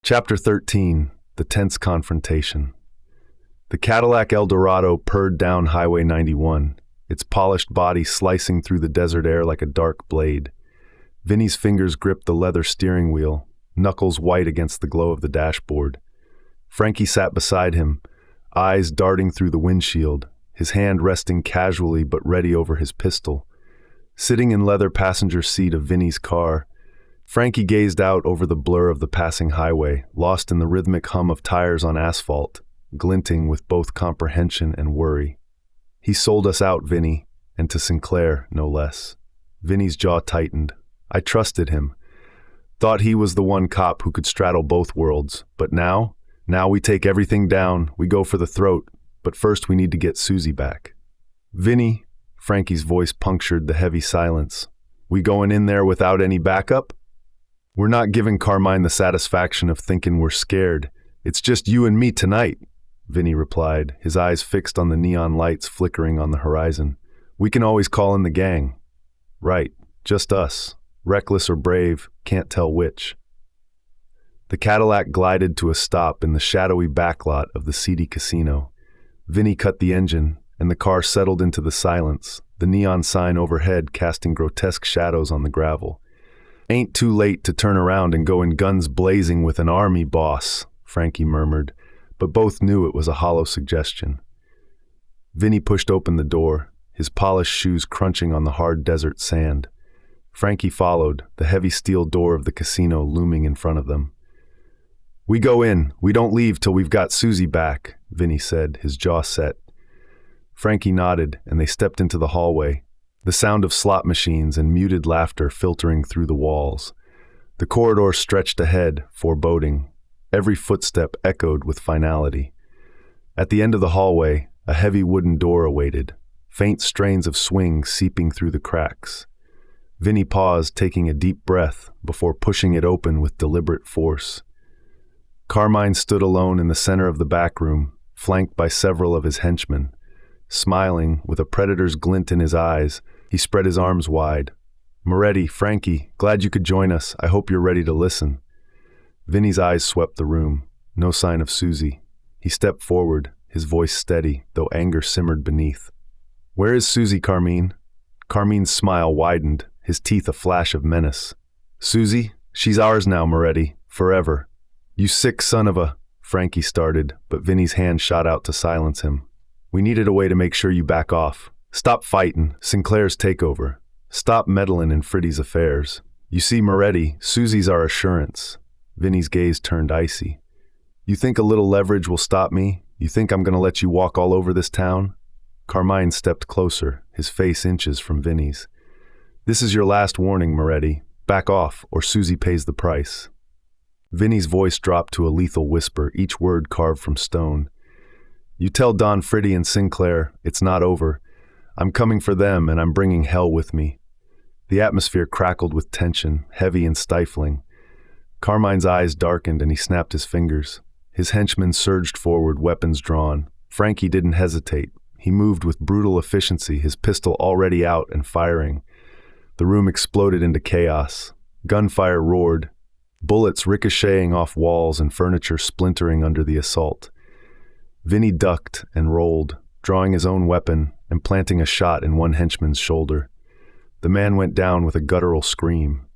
Chapter 13, The Tense Confrontation. The Cadillac Eldorado purred down Highway 91, its polished body slicing through the desert air like a dark blade. Vinnie's fingers gripped the leather steering wheel, knuckles white against the glow of the dashboard. Frankie sat beside him, eyes darting through the windshield, his hand resting casually but ready over his pistol. Sitting in leather passenger seat of Vinnie's car, Frankie gazed out over the blur of the passing highway, lost in the rhythmic hum of tires on asphalt, glinting with both comprehension and worry. He sold us out, Vinnie, and to Sinclair, no less. Vinnie's jaw tightened. I trusted him. Thought he was the one cop who could straddle both worlds. But now we take everything down, we go for the throat, but first we need to get Susie back. Vinnie, Frankie's voice punctured the heavy silence. We going in there without any backup? We're not giving Carmine the satisfaction of thinking we're scared. It's just you and me tonight, Vinnie replied, his eyes fixed on the neon lights flickering on the horizon. We can always call in the gang. Right, just us. Reckless or brave, can't tell which. The Cadillac glided to a stop in the shadowy backlot of the seedy casino. Vinnie cut the engine, and the car settled into the silence, the neon sign overhead casting grotesque shadows on the gravel. Ain't too late to turn around and go in guns blazing with an army boss, Frankie murmured, but both knew it was a hollow suggestion. Vinnie pushed open the door, his polished shoes crunching on the hard desert sand. Frankie followed, the heavy steel door of the casino looming in front of them. We go in, we don't leave till we've got Susie back, Vinnie said, his jaw set. Frankie nodded, and they stepped into the hallway, the sound of slot machines and muted laughter filtering through the walls. The corridor stretched ahead, foreboding. Every footstep echoed with finality. At the end of the hallway, a heavy wooden door awaited, faint strains of swing seeping through the cracks. Vinnie paused, taking a deep breath, before pushing it open with deliberate force. Carmine stood alone in the center of the back room, flanked by several of his henchmen. Smiling, with a predator's glint in his eyes, he spread his arms wide. Moretti, Frankie, glad you could join us. I hope you're ready to listen. Vinnie's eyes swept the room. No sign of Susie. He stepped forward, his voice steady, though anger simmered beneath. Where is Susie, Carmine? Carmine's smile widened, his teeth a flash of menace. Susie, she's ours now, Moretti, forever. You sick son of a... Frankie started, but Vinnie's hand shot out to silence him. We needed a way to make sure you back off. Stop fighting, Sinclair's takeover. Stop meddling in Friddi's affairs. You see, Moretti, Susie's our assurance. Vinnie's gaze turned icy. You think a little leverage will stop me? You think I'm going to let you walk all over this town? Carmine stepped closer, his face inches from Vinnie's. This is your last warning, Moretti. Back off, or Susie pays the price. Vinnie's voice dropped to a lethal whisper, each word carved from stone. You tell Don Friddi and Sinclair, it's not over. I'm coming for them, and I'm bringing hell with me. The atmosphere crackled with tension, heavy and stifling. Carmine's eyes darkened, and he snapped his fingers. His henchmen surged forward, weapons drawn. Frankie didn't hesitate. He moved with brutal efficiency, his pistol already out and firing. The room exploded into chaos. Gunfire roared, bullets ricocheting off walls and furniture splintering under the assault. Vinnie ducked and rolled, drawing his own weapon and planting a shot in one henchman's shoulder. The man went down with a guttural scream.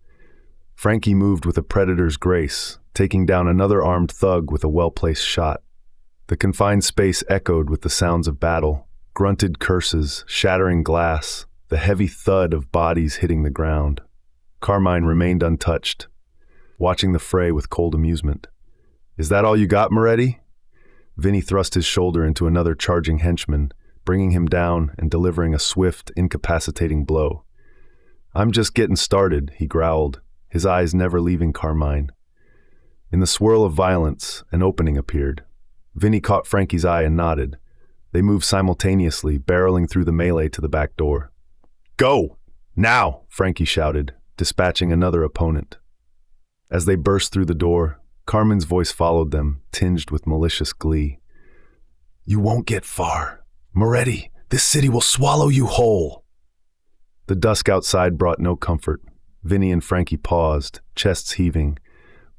Frankie moved with a predator's grace, taking down another armed thug with a well-placed shot. The confined space echoed with the sounds of battle, grunted curses, shattering glass, the heavy thud of bodies hitting the ground. Carmine remained untouched, watching the fray with cold amusement. Is that all you got, Moretti? Vinnie thrust his shoulder into another charging henchman, bringing him down and delivering a swift, incapacitating blow. I'm just getting started, he growled, his eyes never leaving Carmine. In the swirl of violence, an opening appeared. Vinnie caught Frankie's eye and nodded. They moved simultaneously, barreling through the melee to the back door. Go! Now! Frankie shouted, dispatching another opponent. As they burst through the door, Carmine's voice followed them, tinged with malicious glee. You won't get far. Moretti, this city will swallow you whole. The dusk outside brought no comfort. Vinnie and Frankie paused, chests heaving.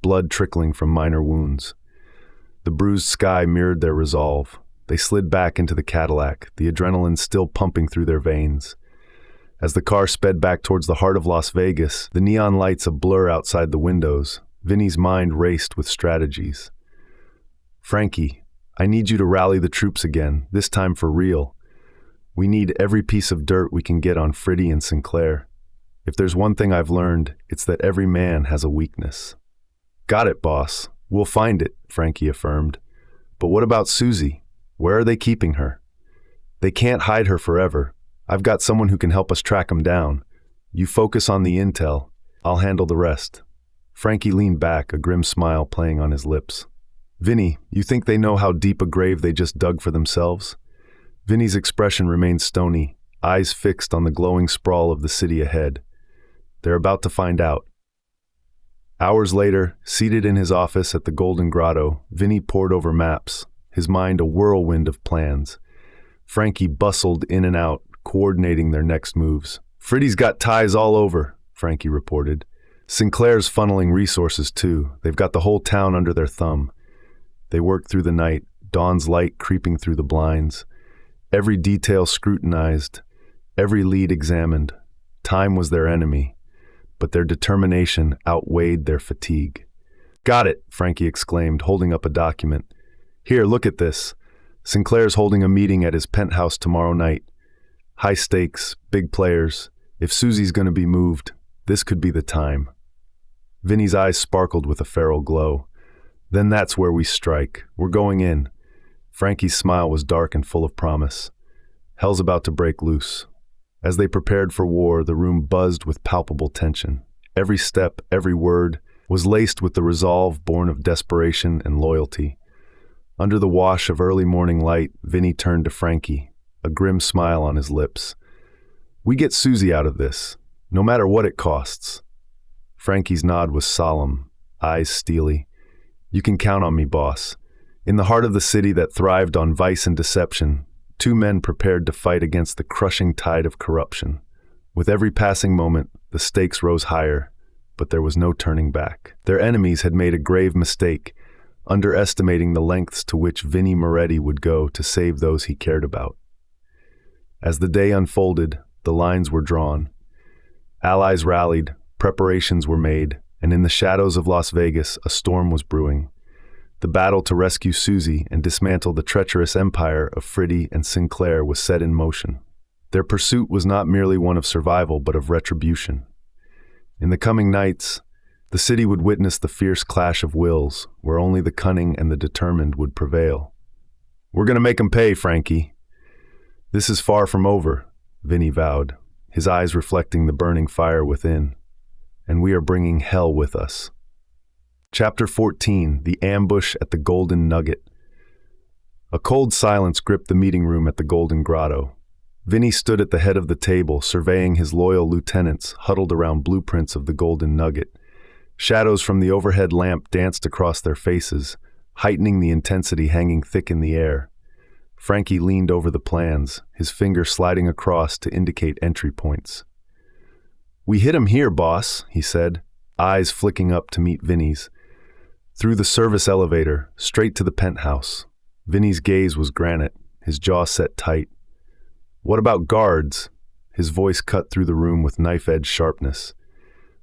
blood trickling from minor wounds. The bruised sky mirrored their resolve. They slid back into the Cadillac, the adrenaline still pumping through their veins. As the car sped back towards the heart of Las Vegas, the neon lights a blur outside the windows, Vinnie's mind raced with strategies. "Frankie, I need you to rally the troops again, this time for real. We need every piece of dirt we can get on Friddi and Sinclair. If there's one thing I've learned, it's that every man has a weakness." "Got it, boss. We'll find it," Frankie affirmed. "But what about Susie? Where are they keeping her?" "They can't hide her forever. I've got someone who can help us track them down. You focus on the intel. I'll handle the rest." Frankie leaned back, a grim smile playing on his lips. "Vinnie, you think they know how deep a grave they just dug for themselves?" Vinnie's expression remained stony, eyes fixed on the glowing sprawl of the city ahead. "They're about to find out." Hours later, seated in his office at the Golden Grotto, Vinnie pored over maps, his mind a whirlwind of plans. Frankie bustled in and out, coordinating their next moves. "Friddi's got ties all over," Frankie reported. "Sinclair's funneling resources too. They've got the whole town under their thumb." They worked through the night, dawn's light creeping through the blinds. Every detail scrutinized, every lead examined. Time was their enemy, but their determination outweighed their fatigue. "Got it," Frankie exclaimed, holding up a document. "Here, look at this. Sinclair's holding a meeting at his penthouse tomorrow night. High stakes, big players. If Susie's going to be moved, this could be the time." Vinnie's eyes sparkled with a feral glow. "Then that's where we strike. We're going in." Frankie's smile was dark and full of promise. Hell's about to break loose. As they prepared for war, the room buzzed with palpable tension. Every step, every word, was laced with the resolve born of desperation and loyalty. Under the wash of early morning light, Vinnie turned to Frankie, a grim smile on his lips. "We get Susie out of this, no matter what it costs." Frankie's nod was solemn, eyes steely. "You can count on me, boss." In the heart of the city that thrived on vice and deception, two men prepared to fight against the crushing tide of corruption. With every passing moment, the stakes rose higher, but there was no turning back. Their enemies had made a grave mistake, underestimating the lengths to which Vinnie Moretti would go to save those he cared about. As the day unfolded, the lines were drawn. Allies rallied, preparations were made, and in the shadows of Las Vegas, a storm was brewing. The battle to rescue Susie and dismantle the treacherous empire of Friddi and Sinclair was set in motion. Their pursuit was not merely one of survival, but of retribution. In the coming nights, the city would witness the fierce clash of wills, where only the cunning and the determined would prevail. "We're going to make 'em pay, Frankie." "This is far from over," Vinnie vowed, his eyes reflecting the burning fire within. "And we are bringing hell with us." Chapter 14, The Ambush at the Golden Nugget. A cold silence gripped the meeting room at the Golden Grotto. Vinnie stood at the head of the table, surveying his loyal lieutenants huddled around blueprints of the Golden Nugget. Shadows from the overhead lamp danced across their faces, heightening the intensity hanging thick in the air. Frankie leaned over the plans, his finger sliding across to indicate entry points. "We hit 'em here, boss," he said, eyes flicking up to meet Vinnie's. Through the service elevator, straight to the penthouse. Vinnie's gaze was granite, his jaw set tight. "What about guards?" His voice cut through the room with knife-edge sharpness.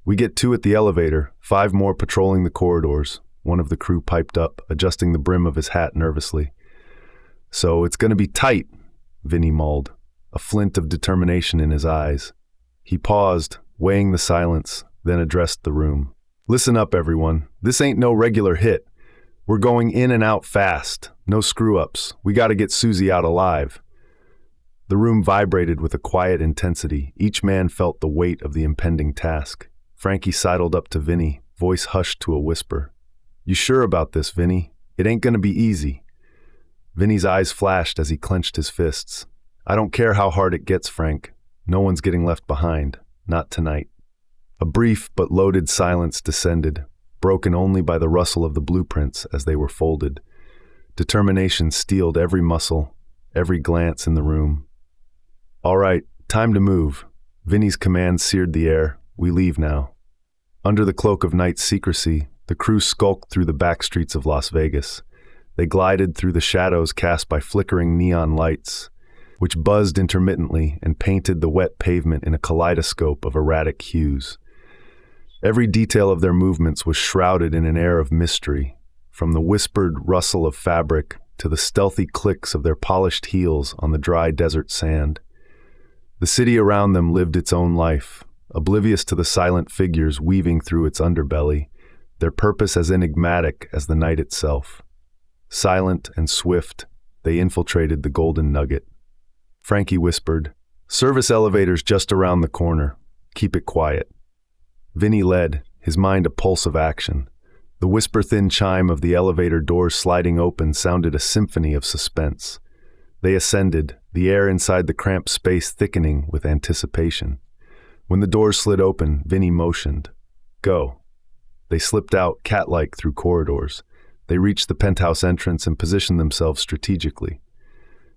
"We get 2 at the elevator, 5 more patrolling the corridors," one of the crew piped up, adjusting the brim of his hat nervously. "So it's going to be tight," Vinnie mulled, a flint of determination in his eyes. He paused, weighing the silence, then addressed the room. "Listen up, everyone. This ain't no regular hit. We're going in and out fast. No screw-ups. We got to get Susie out alive." The room vibrated with a quiet intensity. Each man felt the weight of the impending task. Frankie sidled up to Vinnie, voice hushed to a whisper. "You sure about this, Vinnie? It ain't gonna be easy." Vinnie's eyes flashed as he clenched his fists. "I don't care how hard it gets, Frank. No one's getting left behind. Not tonight." A brief but loaded silence descended, broken only by the rustle of the blueprints as they were folded. Determination steeled every muscle, every glance in the room. "All right, time to move." Vinnie's command seared the air. "We leave now." Under the cloak of night secrecy, The crew skulked through the back streets of Las Vegas. They glided through the shadows cast by flickering neon lights, which buzzed intermittently and painted the wet pavement in a kaleidoscope of erratic hues. Every detail of their movements was shrouded in an air of mystery, from the whispered rustle of fabric to the stealthy clicks of their polished heels on the dry desert sand. The city around them lived its own life, oblivious to the silent figures weaving through its underbelly, their purpose as enigmatic as the night itself. Silent and swift, they infiltrated the Golden Nugget. Frankie whispered, "Service elevator's just around the corner. Keep it quiet." Vinnie led, his mind a pulse of action. The whisper-thin chime of the elevator doors sliding open sounded a symphony of suspense. They ascended, the air inside the cramped space thickening with anticipation. When the doors slid open, Vinnie motioned, "Go." They slipped out, cat-like, through corridors. They reached the penthouse entrance and positioned themselves strategically.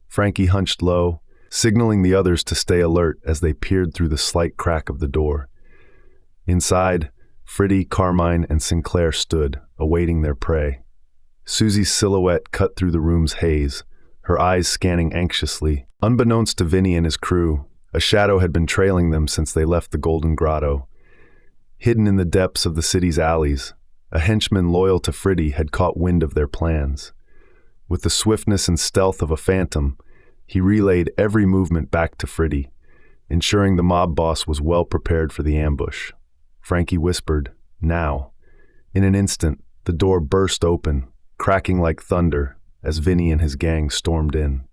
Frankie hunched low, signaling the others to stay alert as they peered through the slight crack of the door. Inside, Friddi, Carmine, and Sinclair stood, awaiting their prey. Susie's silhouette cut through the room's haze, her eyes scanning anxiously. Unbeknownst to Vinnie and his crew, a shadow had been trailing them since they left the Golden Grotto. Hidden in the depths of the city's alleys, a henchman loyal to Friddi had caught wind of their plans. With the swiftness and stealth of a phantom, he relayed every movement back to Friddi, ensuring the mob boss was well prepared for the ambush. Frankie whispered, "Now." In an instant, the door burst open, cracking like thunder, as Vinnie and his gang stormed in.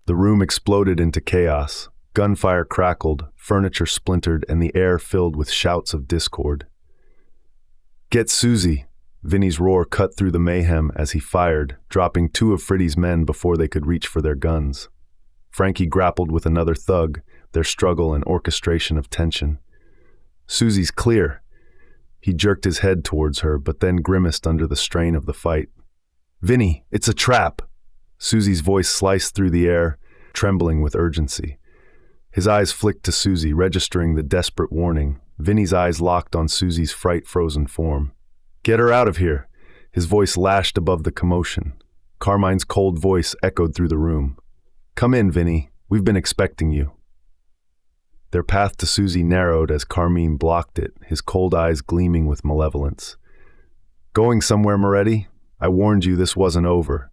The room exploded into chaos. Gunfire crackled, furniture splintered, and the air filled with shouts of discord. "Get Susie!" Vinnie's roar cut through the mayhem as he fired, dropping two of Friddi's men before they could reach for their guns. Frankie grappled with another thug, their struggle an orchestration of tension. "Susie's clear." He jerked his head towards her, but then grimaced under the strain of the fight. "Vinnie, it's a trap!" Susie's voice sliced through the air, trembling with urgency. His eyes flicked to Susie, registering the desperate warning. Vinnie's eyes locked on Susie's fright-frozen form. "Get her out of here!" His voice lashed above the commotion. Carmine's cold voice echoed through the room. "Come in, Vinnie. We've been expecting you." Their path to Susie narrowed as Carmine blocked it, his cold eyes gleaming with malevolence. "Going somewhere, Moretti? I warned you this wasn't over."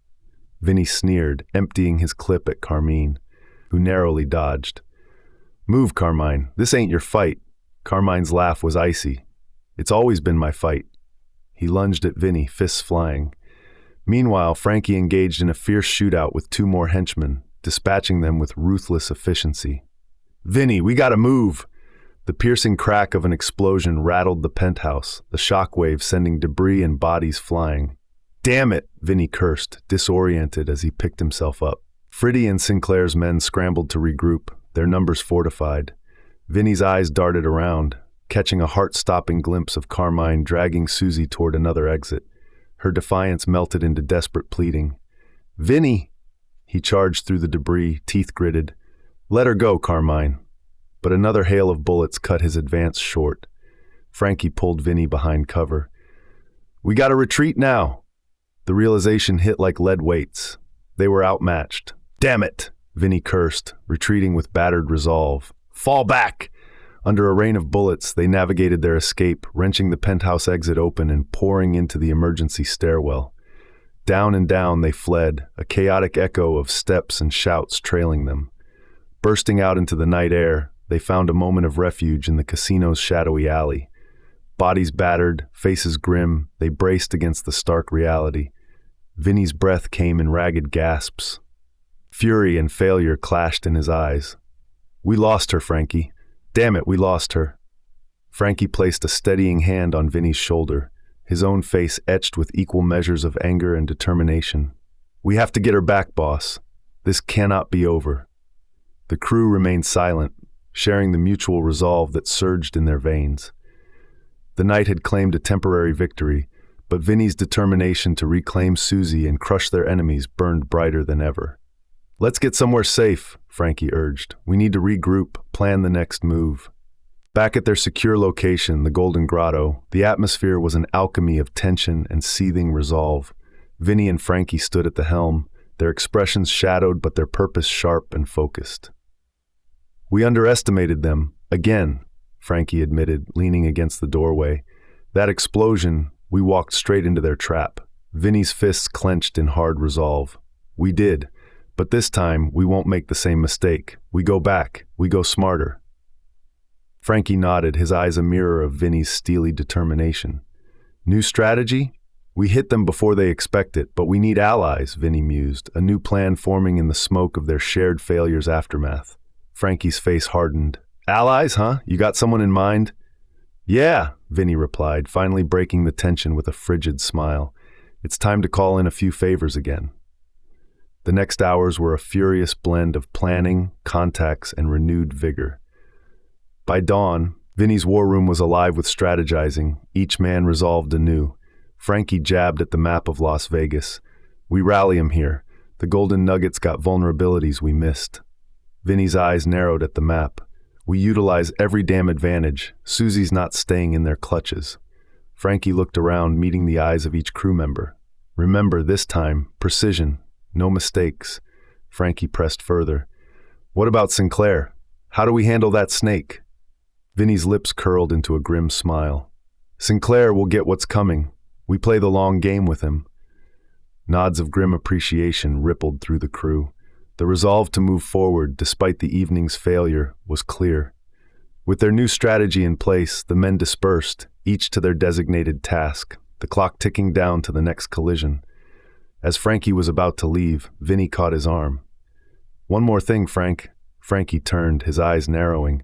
Vinnie sneered, emptying his clip at Carmine, who narrowly dodged. "Move, Carmine. This ain't your fight." Carmine's laugh was icy. "It's always been my fight." He lunged at Vinnie, fists flying. Meanwhile, Frankie engaged in a fierce shootout with two more henchmen, dispatching them with ruthless efficiency. "Vinnie, we gotta move!" The piercing crack of an explosion rattled the penthouse, the shockwave sending debris and bodies flying. "Damn it!" Vinnie cursed, disoriented as he picked himself up. Friddi and Sinclair's men scrambled to regroup, their numbers fortified. Vinnie's eyes darted around, catching a heart-stopping glimpse of Carmine dragging Susie toward another exit. Her defiance melted into desperate pleading. "Vinnie!" He charged through the debris, teeth gritted. "Let her go, Carmine." But another hail of bullets cut his advance short. Frankie pulled Vinnie behind cover. "We gotta retreat now." The realization hit like lead weights. They were outmatched. "Damn it!" Vinnie cursed, retreating with battered resolve. "Fall back!" Under a rain of bullets, they navigated their escape, wrenching the penthouse exit open and pouring into the emergency stairwell. Down and down they fled, a chaotic echo of steps and shouts trailing them. Bursting out into the night air, they found a moment of refuge in the casino's shadowy alley. Bodies battered, faces grim, they braced against the stark reality. Vinnie's breath came in ragged gasps. Fury and failure clashed in his eyes. "We lost her, Frankie. Damn it, we lost her." Frankie placed a steadying hand on Vinnie's shoulder, his own face etched with equal measures of anger and determination. "We have to get her back, boss. This cannot be over." The crew remained silent, sharing the mutual resolve that surged in their veins. The night had claimed a temporary victory, but Vinnie's determination to reclaim Susie and crush their enemies burned brighter than ever. "Let's get somewhere safe," Frankie urged. "We need to regroup, plan the next move." Back at their secure location, the Golden Grotto, the atmosphere was an alchemy of tension and seething resolve. Vinnie and Frankie stood at the helm, their expressions shadowed but their purpose sharp and focused. "We underestimated them, again," Frankie admitted, leaning against the doorway. "That explosion, we walked straight into their trap." Vinnie's fists clenched in hard resolve. "We did, but this time we won't make the same mistake. We go back, we go smarter." Frankie nodded, his eyes a mirror of Vinnie's steely determination. "New strategy? We hit them before they expect it, but we need allies," Vinnie mused, a new plan forming in the smoke of their shared failure's aftermath. Frankie's face hardened. "Allies, huh? You got someone in mind?" "Yeah," Vinnie replied, finally breaking the tension with a frigid smile. "It's time to call in a few favors again." The next hours were a furious blend of planning, contacts, and renewed vigor. By dawn, Vinnie's war room was alive with strategizing, each man resolved anew. Frankie jabbed at the map of Las Vegas. "We rally 'em here. The Golden Nuggets got vulnerabilities we missed." Vinnie's eyes narrowed at the map. "We utilize every damn advantage. Susie's not staying in their clutches." Frankie looked around, meeting the eyes of each crew member. "Remember, this time, precision, no mistakes." Frankie pressed further. "What about Sinclair? How do we handle that snake?" Vinnie's lips curled into a grim smile. "Sinclair will get what's coming. We play the long game with him." Nods of grim appreciation rippled through the crew. The resolve to move forward, despite the evening's failure, was clear. With their new strategy in place, the men dispersed, each to their designated task, the clock ticking down to the next collision. As Frankie was about to leave, Vinnie caught his arm. "One more thing, Frank." Frankie turned, his eyes narrowing.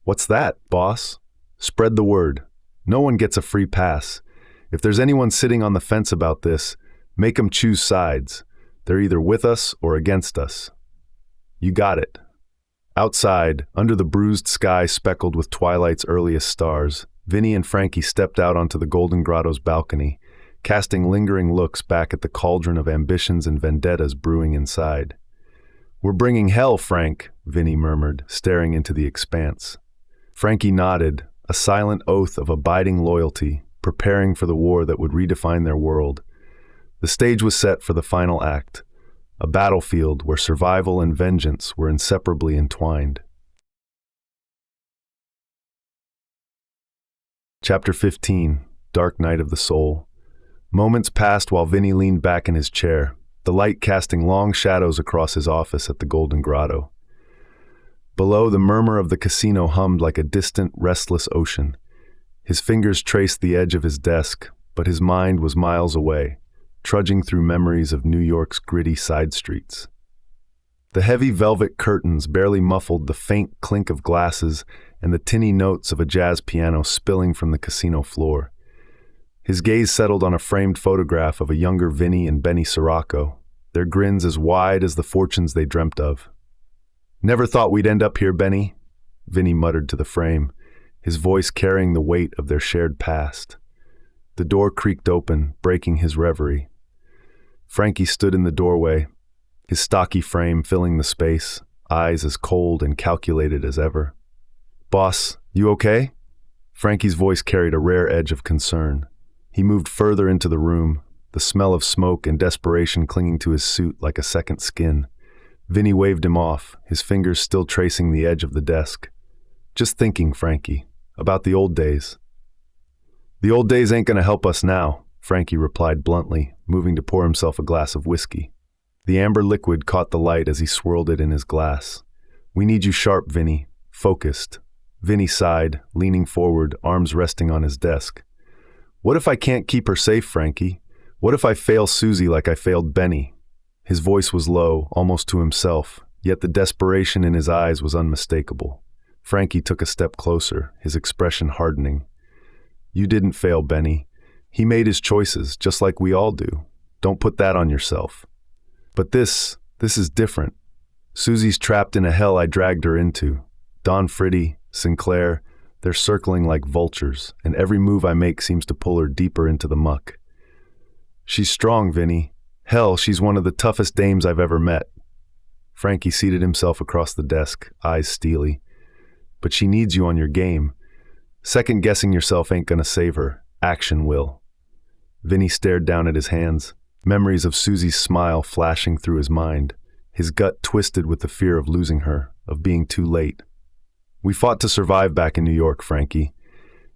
"What's that, boss?" "Spread the word. No one gets a free pass. If there's anyone sitting on the fence about this, make 'em choose sides. They're either with us or against us." "You got it." Outside, under the bruised sky speckled with twilight's earliest stars, Vinnie and Frankie stepped out onto the Golden Grotto's balcony, casting lingering looks back at the cauldron of ambitions and vendettas brewing inside. "We're bringing hell, Frank," Vinnie murmured, staring into the expanse. Frankie nodded, a silent oath of abiding loyalty, preparing for the war that would redefine their world. The stage was set for the final act, a battlefield where survival and vengeance were inseparably entwined. Chapter 15, Dark Night of the Soul. Moments passed while Vinnie leaned back in his chair, the light casting long shadows across his office at the Golden Grotto. Below, the murmur of the casino hummed like a distant, restless ocean. His fingers traced the edge of his desk, but his mind was miles away, trudging through memories of New York's gritty side streets. The heavy velvet curtains barely muffled the faint clink of glasses and the tinny notes of a jazz piano spilling from the casino floor. His gaze settled on a framed photograph of a younger Vinnie and Benny Sirocco, their grins as wide as the fortunes they dreamt of. "Never thought we'd end up here, Benny," Vinnie muttered to the frame, his voice carrying the weight of their shared past. The door creaked open, breaking his reverie. Frankie stood in the doorway, his stocky frame filling the space, eyes as cold and calculated as ever. "Boss, you okay?" Frankie's voice carried a rare edge of concern. He moved further into the room, the smell of smoke and desperation clinging to his suit like a second skin. Vinnie waved him off, his fingers still tracing the edge of the desk. "Just thinking, Frankie, about the old days." "The old days ain't gonna help us now," Frankie replied bluntly, moving to pour himself a glass of whiskey. The amber liquid caught the light as he swirled it in his glass. "We need you sharp, Vinnie, focused." Vinnie sighed, leaning forward, arms resting on his desk. "What if I can't keep her safe, Frankie? What if I fail Susie like I failed Benny?" His voice was low, almost to himself, yet the desperation in his eyes was unmistakable. Frankie took a step closer, his expression hardening. "You didn't fail Benny. He made his choices, just like we all do. Don't put that on yourself. But this is different. Susie's trapped in a hell I dragged her into. Don Friddi, Sinclair, they're circling like vultures, and every move I make seems to pull her deeper into the muck. She's strong, Vinnie. Hell, she's one of the toughest dames I've ever met." Frankie seated himself across the desk, eyes steely. but she needs you on your game. Second-guessing yourself ain't gonna save her. Action will. Vinnie stared down at his hands, memories of Susie's smile flashing through his mind. His gut twisted with the fear of losing her, of being too late. We fought to survive back in New York, Frankie.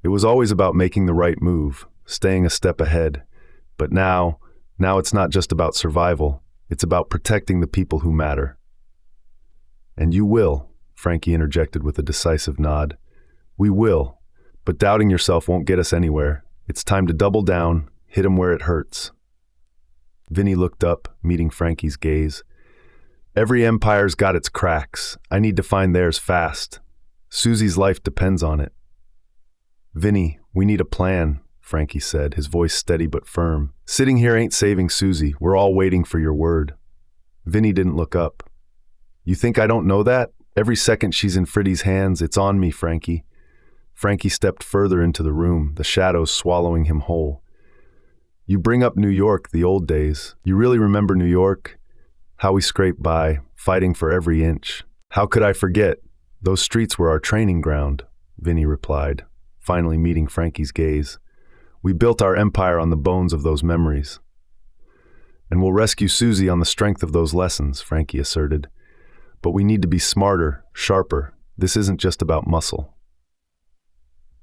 It was always about making the right move, staying a step ahead. But now it's not just about survival. It's about protecting the people who matter. And you will, Frankie interjected with a decisive nod. We will, but doubting yourself won't get us anywhere. It's time to double down, hit 'em where it hurts. Vinnie looked up, meeting Frankie's gaze. Every empire's got its cracks. I need to find theirs fast. Susie's life depends on it. Vinnie, we need a plan, Frankie said, his voice steady but firm. Sitting here ain't saving Susie. We're all waiting for your word. Vinnie didn't look up. You think I don't know that? Every second she's in Friddi's hands, it's on me, Frankie. Frankie stepped further into the room, the shadows swallowing him whole. You bring up New York, the old days. You really remember New York? How we scraped by, fighting for every inch. How could I forget? Those streets were our training ground, Vinnie replied, finally meeting Frankie's gaze. We built our empire on the bones of those memories. And we'll rescue Susie on the strength of those lessons, Frankie asserted. But we need to be smarter, sharper. This isn't just about muscle.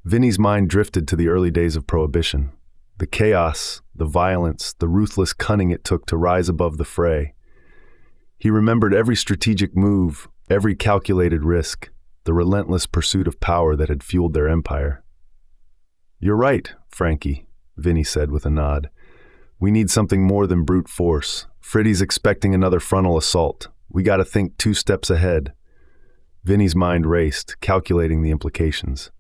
Vinnie's mind drifted to the early days of Prohibition. The chaos, the violence, the ruthless cunning it took to rise above the fray. He remembered every strategic move, every calculated risk, the relentless pursuit of power that had fueled their empire. You're right, Frankie, Vinnie said with a nod. We need something more than brute force. Friddi's expecting another frontal assault. We gotta think 2 steps ahead. Vinnie's mind raced, calculating the implications.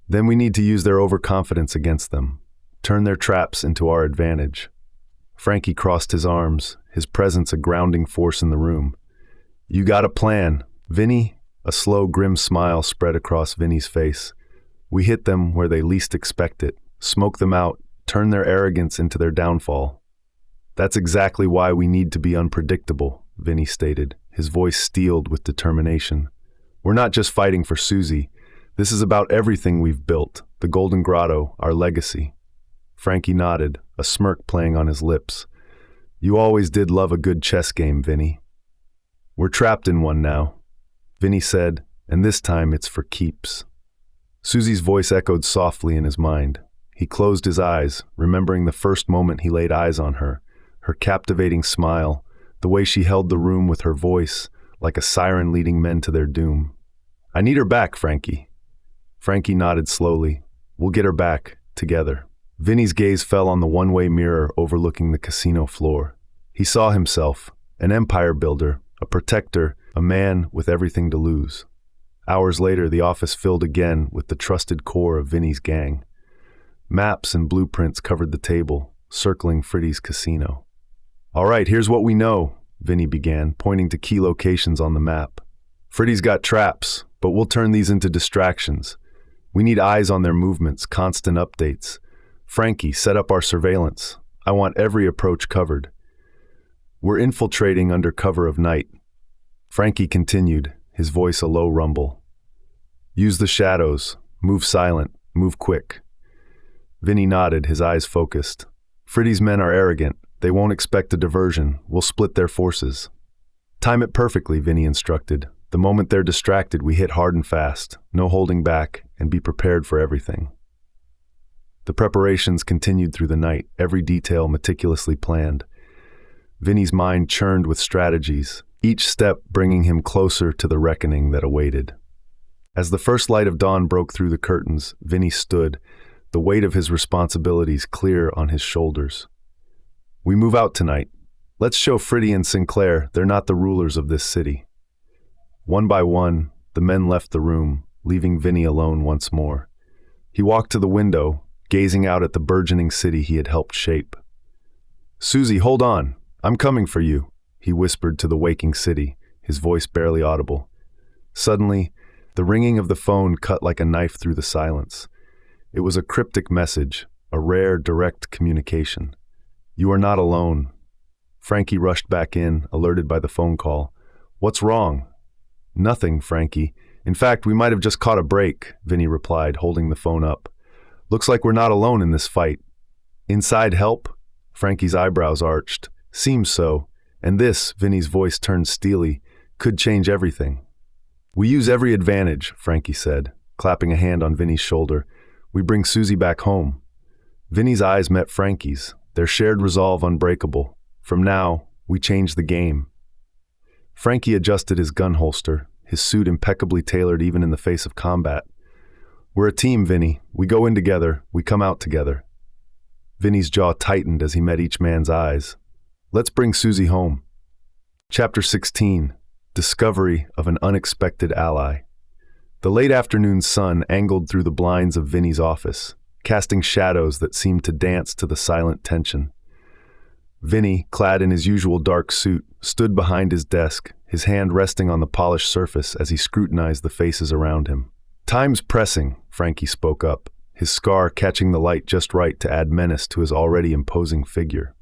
Then we need to use their overconfidence against them, turn their traps into our advantage. Frankie crossed his arms, his presence a grounding force in the room. You got a plan, Vinnie? A slow, grim smile spread across Vinnie's face. We hit them where they least expect it, smoke them out, turn their arrogance into their downfall. That's exactly why we need to be unpredictable, Vinnie stated, his voice steeled with determination. We're not just fighting for Susie. This is about everything we've built, the Golden Grotto, our legacy. Frankie nodded, a smirk playing on his lips. You always did love a good chess game, Vinnie. We're trapped in one now, Vinnie said, and this time it's for keeps. Susie's voice echoed softly in his mind. He closed his eyes, remembering the first moment he laid eyes on her, her captivating smile, the way she held the room with her voice, like a siren leading men to their doom. I need her back, Frankie. Frankie nodded slowly. We'll get her back, together. Vinnie's gaze fell on the one-way mirror overlooking the casino floor. He saw himself, an empire builder, a protector, a man with everything to lose. Hours later, the office filled again with the trusted core of Vinnie's gang. Maps and blueprints covered the table, circling Friddi's casino. All right, here's what we know, Vinnie began, pointing to key locations on the map. Friddi's got traps, but we'll turn these into distractions. We need eyes on their movements, constant updates. Frankie, set up our surveillance. I want every approach covered. We're infiltrating under cover of night. Frankie continued, his voice a low rumble. Use the shadows. Move silent. Move quick. Vinnie nodded, his eyes focused. Friddi's men are arrogant. They won't expect a diversion. We'll split their forces. Time it perfectly, Vinnie instructed. The moment they're distracted, we hit hard and fast. No holding back, and be prepared for everything. The preparations continued through the night, every detail meticulously planned. Vinnie's mind churned with strategies, each step bringing him closer to the reckoning that awaited. As the first light of dawn broke through the curtains, Vinnie stood, the weight of his responsibilities clear on his shoulders. We move out tonight. Let's show Friddi and Sinclair they're not the rulers of this city. One by one, the men left the room, leaving Vinnie alone once more. He walked to the window, gazing out at the burgeoning city he had helped shape. Susie, hold on. I'm coming for you, he whispered to the waking city, his voice barely audible. Suddenly, the ringing of the phone cut like a knife through the silence. It was a cryptic message, a rare, direct communication. You are not alone. Frankie rushed back in, alerted by the phone call. What's wrong? Nothing, Frankie. In fact, we might have just caught a break, Vinnie replied, holding the phone up. Looks like we're not alone in this fight. Inside help? Frankie's eyebrows arched. Seems so. And this, Vinnie's voice turned steely, could change everything. We use every advantage, Frankie said, clapping a hand on Vinnie's shoulder. We bring Susie back home. Vinnie's eyes met Frankie's, their shared resolve unbreakable. From now, we change the game. Frankie adjusted his gun holster, his suit impeccably tailored even in the face of combat. We're a team, Vinnie. We go in together, we come out together. Vinnie's jaw tightened as he met each man's eyes. Let's bring Susie home. Chapter 16. Discovery of an unexpected ally. The late afternoon sun angled through the blinds of Vinnie's office, casting shadows that seemed to dance to the silent tension. Vinnie, clad in his usual dark suit, stood behind his desk, his hand resting on the polished surface as he scrutinized the faces around him. Time's pressing, Frankie spoke up, his scar catching the light just right to add menace to his already imposing figure.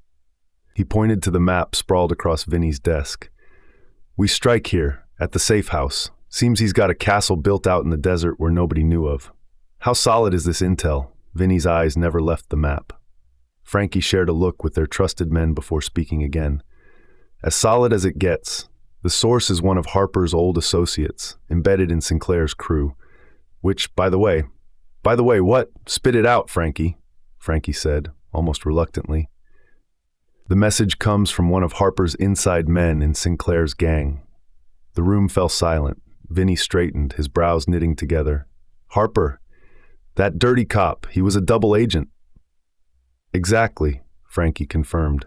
He pointed to the map sprawled across Vinnie's desk. We strike here, at the safe house. Seems he's got a castle built out in the desert where nobody knew of. How solid is this intel? Vinnie's eyes never left the map. Frankie shared a look with their trusted men before speaking again. As solid as it gets. The source is one of Harper's old associates, embedded in Sinclair's crew. Which, by the way, what? Spit it out, Frankie, Frankie said, almost reluctantly. The message comes from one of Harper's inside men in Sinclair's gang. The room fell silent. Vinnie straightened, his brows knitting together. Harper, that dirty cop, he was a double agent. Exactly, Frankie confirmed.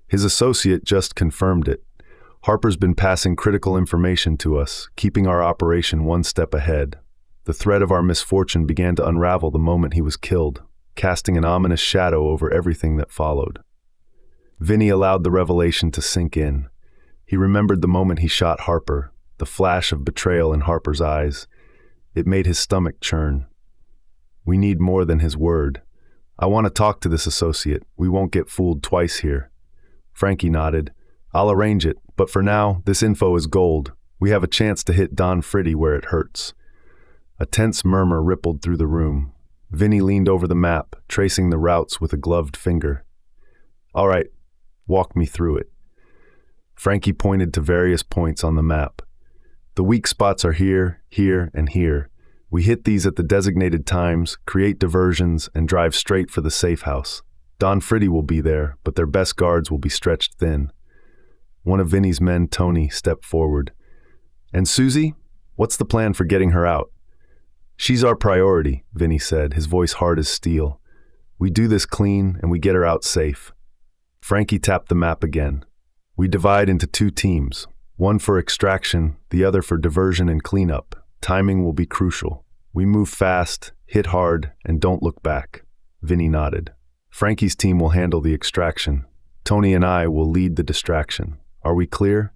His associate just confirmed it. Harper's been passing critical information to us, keeping our operation one step ahead. The thread of our misfortune began to unravel the moment he was killed, casting an ominous shadow over everything that followed. Vinnie allowed the revelation to sink in. He remembered the moment he shot Harper, the flash of betrayal in Harper's eyes. It made his stomach churn. We need more than his word. I want to talk to this associate. We won't get fooled twice here. Frankie nodded. I'll arrange it, but for now, this info is gold. We have a chance to hit Don Friddi where it hurts. A tense murmur rippled through the room. Vinnie leaned over the map, tracing the routes with a gloved finger. All right, walk me through it. Frankie pointed to various points on the map. The weak spots are here, here, and here. We hit these at the designated times, create diversions, and drive straight for the safe house. Don Friddi will be there, but their best guards will be stretched thin. One of Vinnie's men, Tony, stepped forward. And Susie? What's the plan for getting her out? She's our priority, Vinnie said, his voice hard as steel. We do this clean, and we get her out safe. Frankie tapped the map again. We divide into two teams, one for extraction, the other for diversion and cleanup. Timing will be crucial. We move fast, hit hard, and don't look back. Vinnie nodded. Frankie's team will handle the extraction. Tony and I will lead the distraction. Are we clear?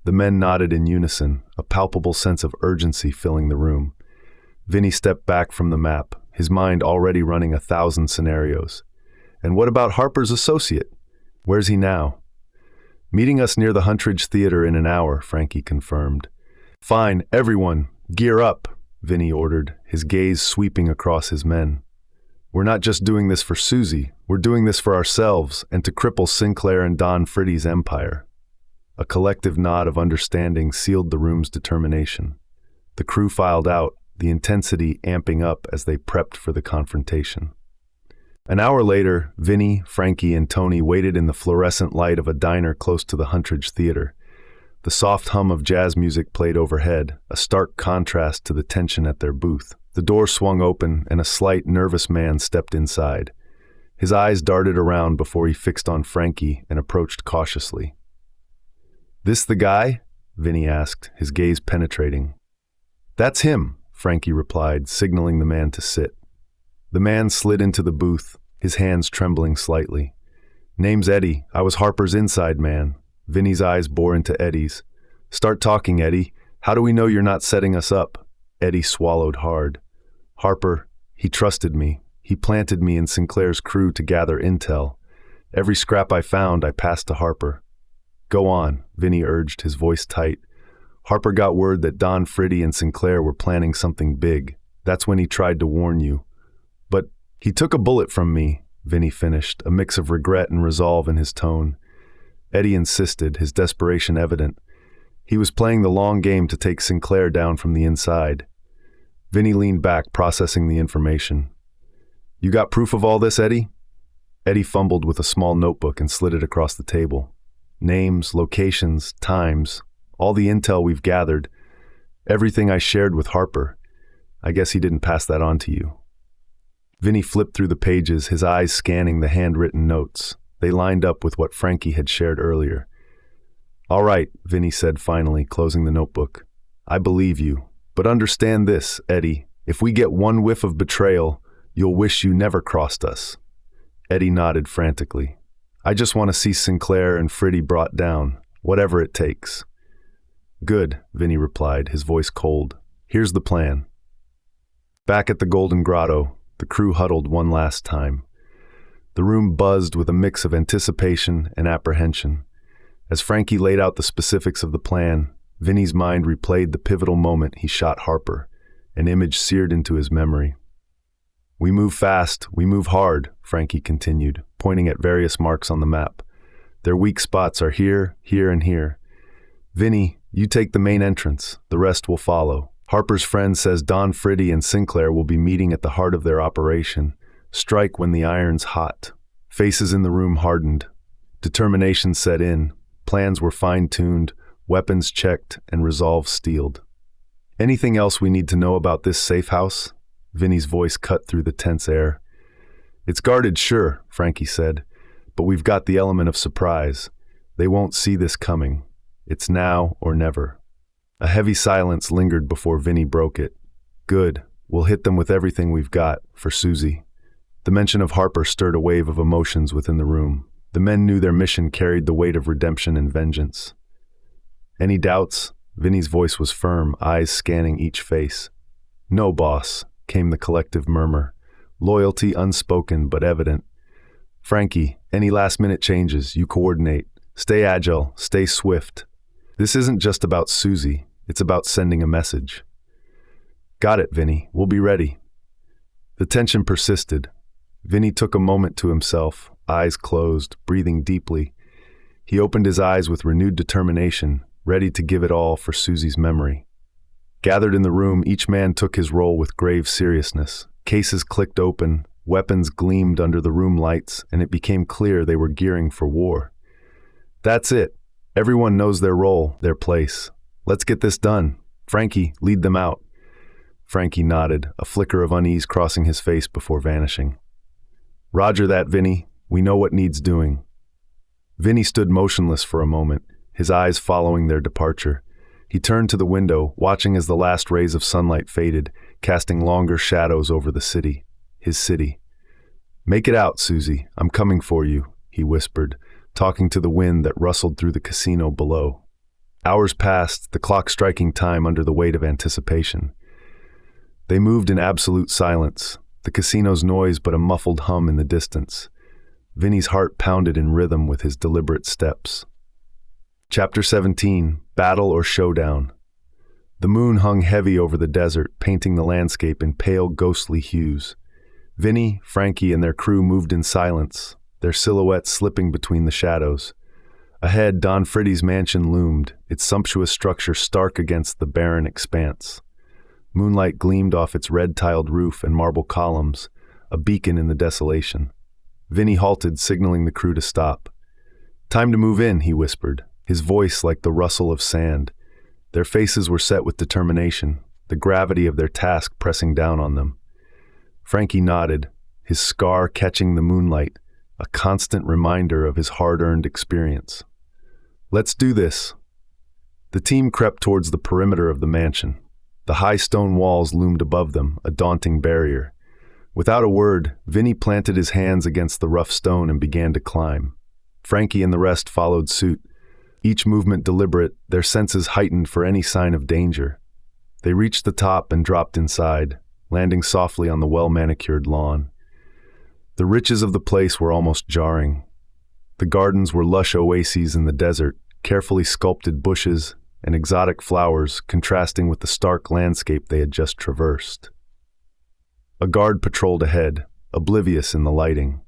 The men nodded in unison, a palpable sense of urgency filling the room. Vinnie stepped back from the map, his mind already running 1,000 scenarios. And what about Harper's associate? Where's he now? Meeting us near the Huntridge Theater in an hour, Frankie confirmed. Fine, everyone, gear up, Vinnie ordered, his gaze sweeping across his men. We're not just doing this for Susie, we're doing this for ourselves and to cripple Sinclair and Don Friddi's empire. A collective nod of understanding sealed the room's determination. The crew filed out, the intensity amping up as they prepped for the confrontation. An hour later, Vinnie, Frankie, and Tony waited in the fluorescent light of a diner close to the Huntridge Theater. The soft hum of jazz music played overhead, a stark contrast to the tension at their booth. The door swung open, and a slight, nervous man stepped inside. His eyes darted around before he fixed on Frankie and approached cautiously. This the guy? Vinnie asked, his gaze penetrating. That's him, Frankie replied, signaling the man to sit. The man slid into the booth, his hands trembling slightly. Name's Eddie. I was Harper's inside man. Vinnie's eyes bore into Eddie's. Start talking, Eddie. How do we know you're not setting us up? Eddie swallowed hard. Harper, he trusted me. He planted me in Sinclair's crew to gather intel. Every scrap I found, I passed to Harper. Go on, Vinnie urged, his voice tight. Harper got word that Don Friddi and Sinclair were planning something big. That's when he tried to warn you. But he took a bullet from me, Vinnie finished, a mix of regret and resolve in his tone. Eddie insisted, his desperation evident. He was playing the long game to take Sinclair down from the inside. Vinnie leaned back, processing the information. You got proof of all this, Eddie? Eddie fumbled with a small notebook and slid it across the table. Names, locations, times, all the intel we've gathered, everything I shared with Harper. I guess he didn't pass that on to you. Vinnie flipped through the pages, his eyes scanning the handwritten notes. They lined up with what Frankie had shared earlier. All right, Vinnie said finally, closing the notebook. I believe you. But understand this, Eddie. If we get one whiff of betrayal, you'll wish you never crossed us. Eddie nodded frantically. I just want to see Sinclair and Friddi brought down, whatever it takes. Good, Vinnie replied, his voice cold. Here's the plan. Back at the Golden Grotto, the crew huddled one last time. The room buzzed with a mix of anticipation and apprehension. As Frankie laid out the specifics of the plan, Vinnie's mind replayed the pivotal moment he shot Harper, an image seared into his memory. We move fast, we move hard, Frankie continued, pointing at various marks on the map. Their weak spots are here, here, and here. Vinnie, you take the main entrance, the rest will follow. Harper's friend says Don Friddi and Sinclair will be meeting at the heart of their operation. Strike when the iron's hot. Faces in the room hardened. Determination set in. Plans were fine-tuned, weapons checked, and resolve steeled. Anything else we need to know about this safe house? Vinnie's voice cut through the tense air. It's guarded, sure, Frankie said, but we've got the element of surprise. They won't see this coming. It's now or never. A heavy silence lingered before Vinnie broke it. Good. We'll hit them with everything we've got, for Susie. The mention of Harper stirred a wave of emotions within the room. The men knew their mission carried the weight of redemption and vengeance. Any doubts? Vinnie's voice was firm, eyes scanning each face. No, boss, came the collective murmur. Loyalty unspoken but evident. Frankie, any last-minute changes, you coordinate. Stay agile, stay swift. This isn't just about Susie, it's about sending a message. Got it, Vinnie, we'll be ready. The tension persisted. Vinnie took a moment to himself, eyes closed, breathing deeply. He opened his eyes with renewed determination, ready to give it all for Susie's memory. Gathered in the room, each man took his role with grave seriousness. Cases clicked open, weapons gleamed under the room lights, and it became clear they were gearing for war. That's it. Everyone knows their role, their place. Let's get this done. Frankie, lead them out. Frankie nodded, a flicker of unease crossing his face before vanishing. Roger that, Vinnie. We know what needs doing. Vinnie stood motionless for a moment, his eyes following their departure. He turned to the window, watching as the last rays of sunlight faded, casting longer shadows over the city, his city. Make it out, Susie. I'm coming for you, he whispered, talking to the wind that rustled through the casino below. Hours passed, the clock striking time under the weight of anticipation. They moved in absolute silence, the casino's noise but a muffled hum in the distance. Vinnie's heart pounded in rhythm with his deliberate steps. Chapter 17, Battle or Showdown. The moon hung heavy over the desert, painting the landscape in pale, ghostly hues. Vinnie, Frankie, and their crew moved in silence, their silhouettes slipping between the shadows. Ahead, Don Friddi's mansion loomed, its sumptuous structure stark against the barren expanse. Moonlight gleamed off its red-tiled roof and marble columns, a beacon in the desolation. Vinnie halted, signaling the crew to stop. Time to move in, he whispered, his voice like the rustle of sand. Their faces were set with determination, the gravity of their task pressing down on them. Frankie nodded, his scar catching the moonlight, a constant reminder of his hard-earned experience. Let's do this. The team crept towards the perimeter of the mansion. The high stone walls loomed above them, a daunting barrier. Without a word, Vinnie planted his hands against the rough stone and began to climb. Frankie and the rest followed suit, each movement deliberate, their senses heightened for any sign of danger. They reached the top and dropped inside, landing softly on the well-manicured lawn. The riches of the place were almost jarring. The gardens were lush oases in the desert, carefully sculpted bushes, and exotic flowers contrasting with the stark landscape they had just traversed. A guard patrolled ahead, oblivious in the lighting.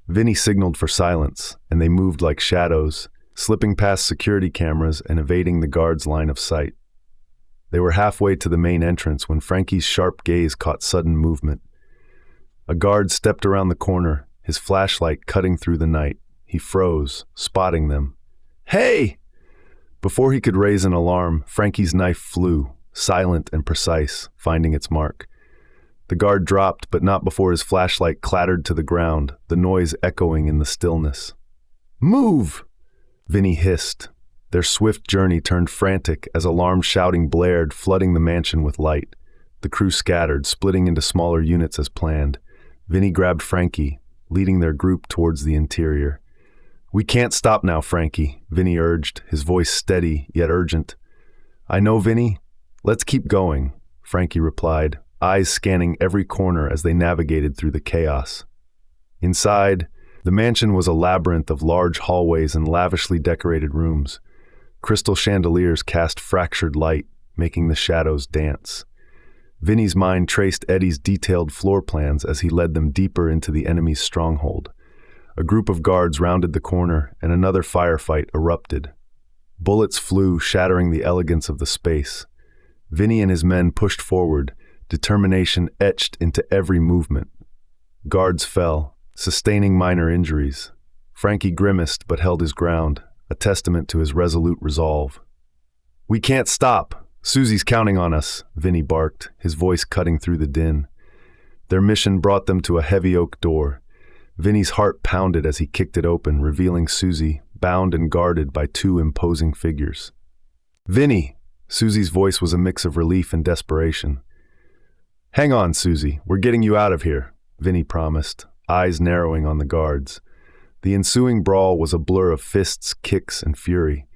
Vinnie signaled for silence, and they moved like shadows, slipping past security cameras and evading the guard's line of sight. They were halfway to the main entrance when Frankie's sharp gaze caught sudden movement. A guard stepped around the corner, his flashlight cutting through the night. He froze, spotting them. "Hey!" Before he could raise an alarm, Frankie's knife flew, silent and precise, finding its mark. The guard dropped, but not before his flashlight clattered to the ground, the noise echoing in the stillness. "Move!" Vinnie hissed. Their swift journey turned frantic as alarm shouting blared, flooding the mansion with light. The crew scattered, splitting into smaller units as planned. Vinnie grabbed Frankie, leading their group towards the interior. "We can't stop now, Frankie," Vinnie urged, his voice steady yet urgent. "I know, Vinnie. Let's keep going," Frankie replied, eyes scanning every corner as they navigated through the chaos. Inside, the mansion was a labyrinth of large hallways and lavishly decorated rooms. Crystal chandeliers cast fractured light, making the shadows dance. Vinnie's mind traced Eddie's detailed floor plans as he led them deeper into the enemy's stronghold. A group of guards rounded the corner, and another firefight erupted. Bullets flew, shattering the elegance of the space. Vinnie and his men pushed forward, determination etched into every movement. Guards fell, sustaining minor injuries. Frankie grimaced but held his ground, a testament to his resolute resolve. "We can't stop. Susie's counting on us," Vinnie barked, his voice cutting through the din. Their mission brought them to a heavy oak door. Vinnie's heart pounded as he kicked it open, revealing Susie, bound and guarded by two imposing figures. "Vinnie!" Susie's voice was a mix of relief and desperation. "Hang on, Susie. We're getting you out of here," Vinnie promised, eyes narrowing on the guards. The ensuing brawl was a blur of fists, kicks, and fury.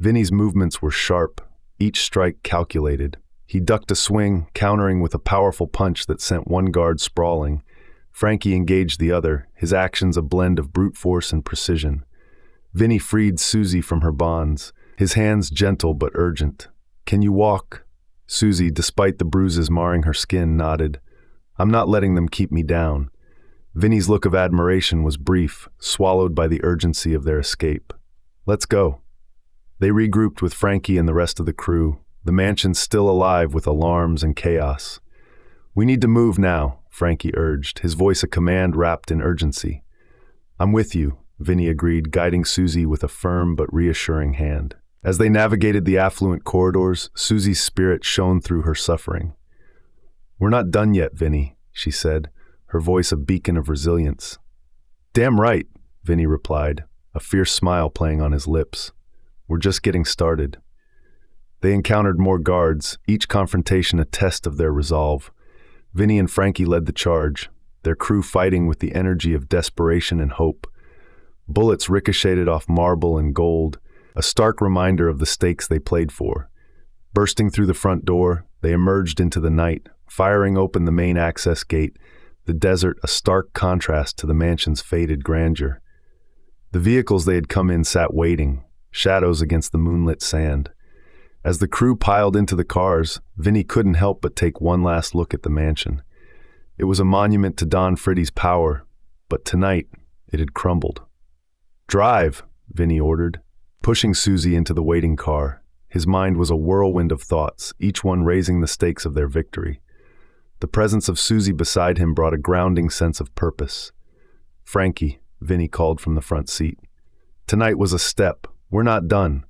Vinnie's movements were sharp, each strike calculated. He ducked a swing, countering with a powerful punch that sent one guard sprawling. Frankie engaged the other, his actions a blend of brute force and precision. Vinnie freed Susie from her bonds, his hands gentle but urgent. "Can you walk?" Susie, despite the bruises marring her skin, nodded. "I'm not letting them keep me down." Vinnie's look of admiration was brief, swallowed by the urgency of their escape. "Let's go." They regrouped with Frankie and the rest of the crew, the mansion still alive with alarms and chaos. "We need to move now," Frankie urged, his voice a command wrapped in urgency. "I'm with you," Vinnie agreed, guiding Susie with a firm but reassuring hand. As they navigated the affluent corridors, Susie's spirit shone through her suffering. "We're not done yet, Vinnie," she said, her voice a beacon of resilience. "Damn right," Vinnie replied, a fierce smile playing on his lips. "We're just getting started." They encountered more guards, each confrontation a test of their resolve. Vinnie and Frankie led the charge, their crew fighting with the energy of desperation and hope. Bullets ricocheted off marble and gold, a stark reminder of the stakes they played for. Bursting through the front door, they emerged into the night, firing open the main access gate, the desert a stark contrast to the mansion's faded grandeur. The vehicles they had come in sat waiting, shadows against the moonlit sand. As the crew piled into the cars, Vinnie couldn't help but take one last look at the mansion. It was a monument to Don Friddi's power, but tonight it had crumbled. "Drive," Vinnie ordered, pushing Susie into the waiting car. His mind was a whirlwind of thoughts, each one raising the stakes of their victory. The presence of Susie beside him brought a grounding sense of purpose. "Frankie," Vinnie called from the front seat. "Tonight was a step. We're not done."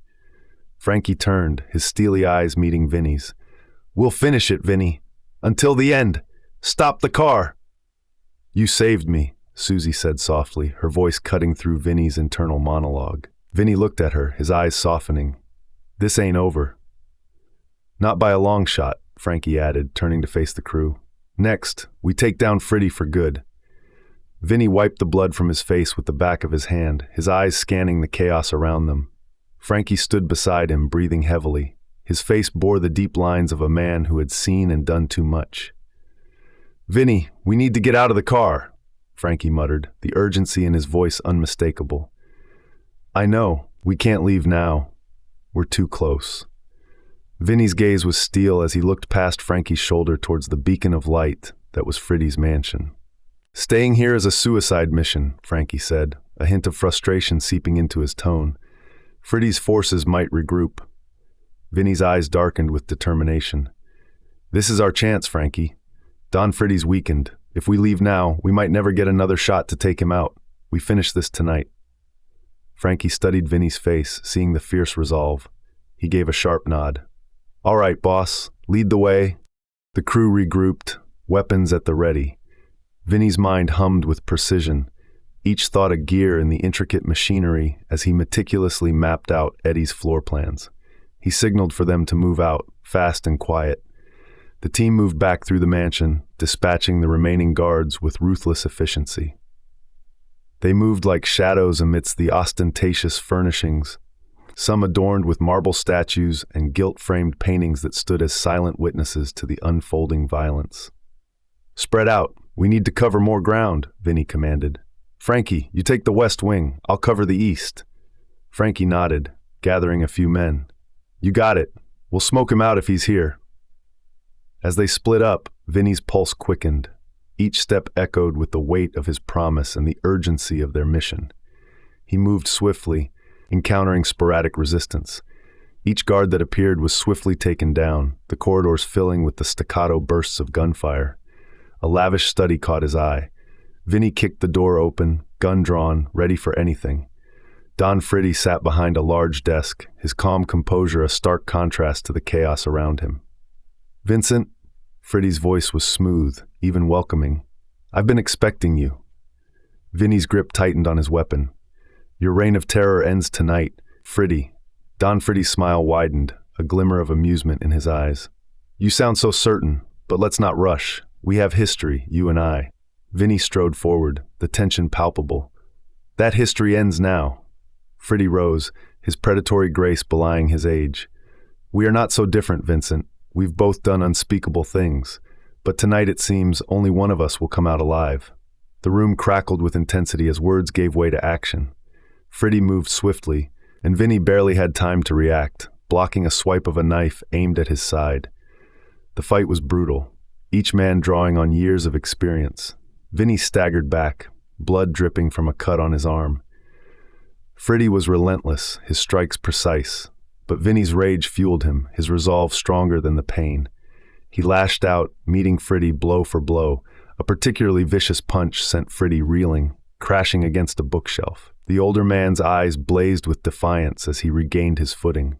Frankie turned, his steely eyes meeting Vinnie's. "We'll finish it, Vinnie. Until the end. Stop the car." "You saved me," Susie said softly, her voice cutting through Vinnie's internal monologue. Vinnie looked at her, his eyes softening. "This ain't over." "Not by a long shot," Frankie added, turning to face the crew. "Next, we take down Friddi for good." Vinnie wiped the blood from his face with the back of his hand, his eyes scanning the chaos around them. Frankie stood beside him, breathing heavily. His face bore the deep lines of a man who had seen and done too much. "Vinnie, we need to get out of the car," Frankie muttered, the urgency in his voice unmistakable. "I know. We can't leave now." We're too close. Vinnie's gaze was steel as he looked past Frankie's shoulder towards the beacon of light that was Friddi's mansion. Staying here is a suicide mission, Frankie said, a hint of frustration seeping into his tone. Friddi's forces might regroup. Vinnie's eyes darkened with determination. This is our chance, Frankie. Don Friddi's weakened. If we leave now, we might never get another shot to take him out. We finish this tonight. Frankie studied Vinnie's face, seeing the fierce resolve. He gave a sharp nod. All right, boss. Lead the way. The crew regrouped, weapons at the ready. Vinnie's mind hummed with precision, each thought a gear in the intricate machinery as he meticulously mapped out Eddie's floor plans. He signaled for them to move out, fast and quiet. The team moved back through the mansion, dispatching the remaining guards with ruthless efficiency. They moved like shadows amidst the ostentatious furnishings, some adorned with marble statues and gilt-framed paintings that stood as silent witnesses to the unfolding violence. Spread out. We need to cover more ground, Vinnie commanded. Frankie, you take the west wing. I'll cover the east. Frankie nodded, gathering a few men. You got it. We'll smoke him out if he's here. As they split up, Vinnie's pulse quickened. Each step echoed with the weight of his promise and the urgency of their mission. He moved swiftly, encountering sporadic resistance. Each guard that appeared was swiftly taken down, the corridors filling with the staccato bursts of gunfire. A lavish study caught his eye. Vinnie kicked the door open, gun drawn, ready for anything. Don Friddi sat behind a large desk, his calm composure a stark contrast to the chaos around him. Vincent, Friddi's voice was smooth, even welcoming. I've been expecting you. Vinnie's grip tightened on his weapon. Your reign of terror ends tonight, Friddi. Don Friddi's smile widened, a glimmer of amusement in his eyes. You sound so certain, but let's not rush. We have history, you and I. Vinnie strode forward, the tension palpable. That history ends now. Friddi rose, his predatory grace belying his age. We are not so different, Vincent. We've both done unspeakable things. But tonight, it seems, only one of us will come out alive. The room crackled with intensity as words gave way to action. Friddi moved swiftly, and Vinnie barely had time to react, blocking a swipe of a knife aimed at his side. The fight was brutal, each man drawing on years of experience. Vinnie staggered back, blood dripping from a cut on his arm. Friddi was relentless, his strikes precise, but Vinnie's rage fueled him, his resolve stronger than the pain. He lashed out, meeting Friddi blow for blow. A particularly vicious punch sent Friddi reeling, crashing against a bookshelf. The older man's eyes blazed with defiance as he regained his footing.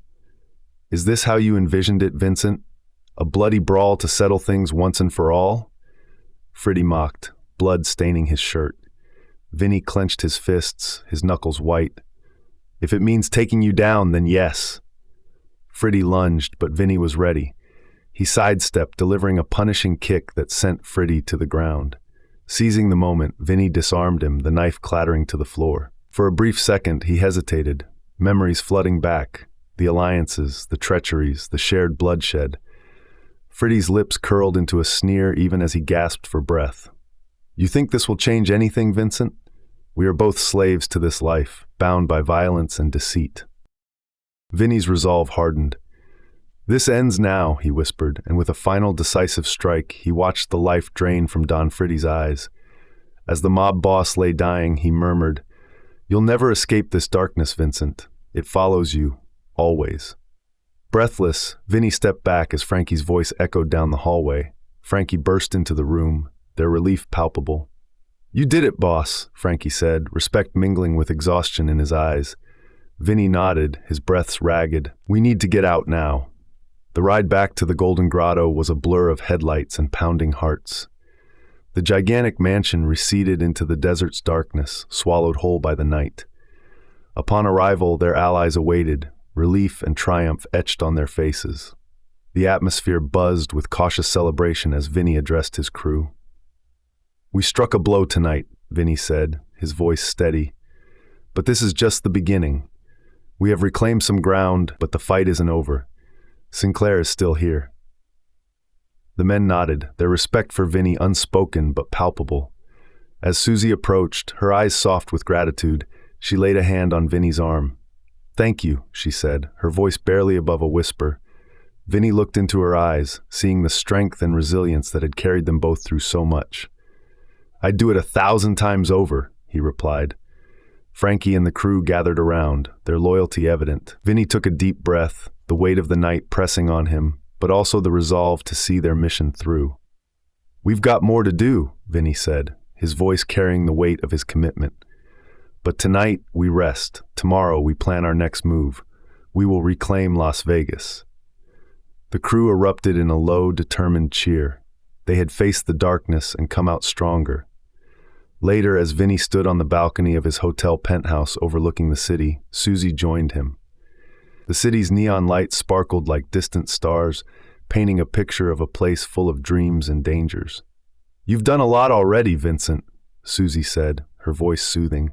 Is this how you envisioned it, Vincent? A bloody brawl to settle things once and for all? Friddi mocked, blood staining his shirt. Vinnie clenched his fists, his knuckles white. If it means taking you down, then yes. Friddi lunged, but Vinnie was ready. He sidestepped, delivering a punishing kick that sent Friddi to the ground. Seizing the moment, Vinnie disarmed him, the knife clattering to the floor. For a brief second, he hesitated, memories flooding back, the alliances, the treacheries, the shared bloodshed. Friddi's lips curled into a sneer even as he gasped for breath. You think this will change anything, Vincent? We are both slaves to this life, bound by violence and deceit. Vinnie's resolve hardened. This ends now, he whispered, and with a final decisive strike, he watched the life drain from Don Friddi's eyes. As the mob boss lay dying, he murmured, You'll never escape this darkness, Vincent. It follows you, always. Breathless, Vinnie stepped back as Frankie's voice echoed down the hallway. Frankie burst into the room, their relief palpable. You did it, boss, Frankie said, respect mingling with exhaustion in his eyes. Vinnie nodded, his breaths ragged. We need to get out now. The ride back to the Golden Grotto was a blur of headlights and pounding hearts. The gigantic mansion receded into the desert's darkness, swallowed whole by the night. Upon arrival, their allies awaited, relief and triumph etched on their faces. The atmosphere buzzed with cautious celebration as Vinnie addressed his crew. We struck a blow tonight, Vinnie said, his voice steady. But this is just the beginning. We have reclaimed some ground, but the fight isn't over. Sinclair is still here. The men nodded, their respect for Vinnie unspoken but palpable. As Susie approached, her eyes soft with gratitude, she laid a hand on Vinnie's arm. "Thank you," she said, her voice barely above a whisper. Vinnie looked into her eyes, seeing the strength and resilience that had carried them both through so much. "I'd do it 1,000 times over," he replied. Frankie and the crew gathered around, their loyalty evident. Vinnie took a deep breath, the weight of the night pressing on him, but also the resolve to see their mission through. "We've got more to do," Vinnie said, his voice carrying the weight of his commitment. "But tonight we rest. Tomorrow we plan our next move. We will reclaim Las Vegas." The crew erupted in a low, determined cheer. They had faced the darkness and come out stronger. Later, as Vinnie stood on the balcony of his hotel penthouse overlooking the city, Susie joined him. The city's neon lights sparkled like distant stars, painting a picture of a place full of dreams and dangers. "You've done a lot already, Vincent," Susie said, her voice soothing.